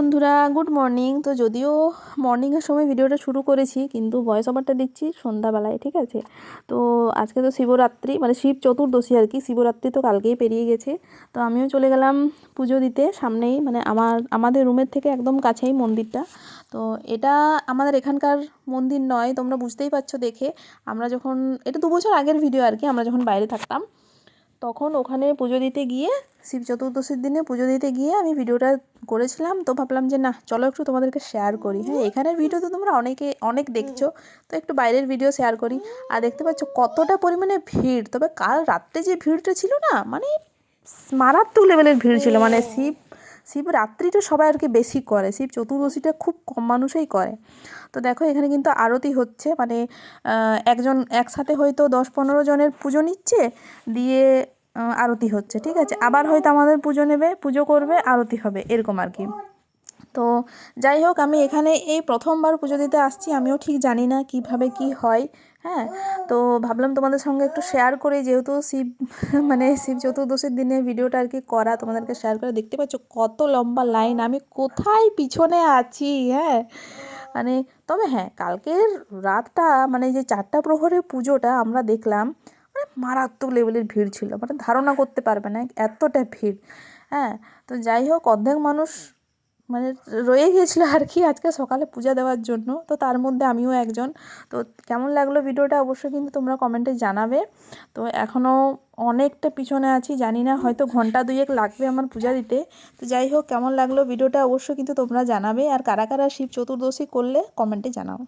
বন্ধুরা, good morning. তো যদিও মর্নিংয়ের সময় ভিডিওটা শুরু করেছি, কিন্তু ভয়েস ওভারটা দিচ্ছি সন্ধ্যাবেলায়, ঠিক আছে। তো আজকে তো শিবরাত্রি, মানে শিব চতুর্দশী আর কি। শিবরাত্রি তো কালকেই পেরিয়ে গেছে। তো আমিও চলে গেলাম পুজো দিতে। সামনেই, মানে আমাদের রুমের থেকে একদম কাছেই মন্দিরটা। তো এটা আমাদের এখানকার মন্দির নয়, তোমরা বুঝতেই পারছো দেখে। আমরা যখন, এটা 2 বছর আগের ভিডিও আর কি, আমরা যখন বাইরে থাকতাম তখন ওখানে পুজো দিতে গিয়ে, শিব চতুর্দশীর দিনে পুজো দিতে গিয়ে আমি ভিডিওটা করেছিলাম। তো ভাবলাম যে না, চলো একটু তোমাদেরকে শেয়ার করি। হ্যাঁ, এখানের ভিডিও তো তোমরা অনেক দেখছো, তো একটু বাইরের ভিডিও শেয়ার করি। আর দেখতে পাচ্ছ কতটা পরিমাণে ভিড়। তবে কাল রাত্রে যে ভিড়টা ছিল না, মানে মারাত্মক লেভেলের ভিড় ছিল। মানে শিবরাত্রিটা সবাই আর কি বেশি করে, শিব চতুর্দশীটা খুব কম মানুষই করে। তো দেখো এখানে কিন্তু আরতি হচ্ছে, মানে একজন একসাথে হয়তো 10-15 জনের পুজো নিচ্ছে, দিয়ে আরতি হচ্ছে, ঠিক আছে। আবার হয়তো আমাদের পুজো নেবে, পুজো করবে, আরতি হবে, এরকম আর কি। তো যাই হোক, আমি এখানে এই প্রথমবার পুজো দিতে আসছি, আমিও ঠিক জানি না কিভাবে কি হয়। হ্যাঁ, তো ভাবলাম তোমাদের সঙ্গে একটু শেয়ার করি, যেহেতু মানে শিব চতুর্দশীর দিনে ভিডিওটা আর কি করা, তোমাদেরকে শেয়ার করে। দেখতে পাচ্ছ কত লম্বা লাইন, আমি কোথায় পিছনে আছি। হ্যাঁ, মানে তবে হ্যাঁ, কালকের রাতটা, মানে যে 4টা প্রহরের পুজোটা আমরা দেখলাম, মানে মারাত্মক লেভেলের ভিড় ছিল, মানে ধারণা করতে পারবে না এতটা ভিড়। হ্যাঁ, তো যাই হোক, অর্ধেক মানুষ মানে রয়ে গিয়েছিলো আর কি আজকে সকালে পূজা দেওয়ার জন্য। তো তার মধ্যে আমিও একজন। তো কেমন লাগলো ভিডিওটা অবশ্যই কিন্তু তোমরা কমেন্টে জানাবে। তো এখনও অনেকটা পিছনে আছি, জানি না হয়তো ঘন্টা 2 লাগবে আমার পূজা দিতে। তো যাই হোক, কেমন লাগলো ভিডিওটা অবশ্যই কিন্তু তোমরা জানাবে। আর কারা কারা শিব চতুর্দশী করলে কমেন্টে জানাও।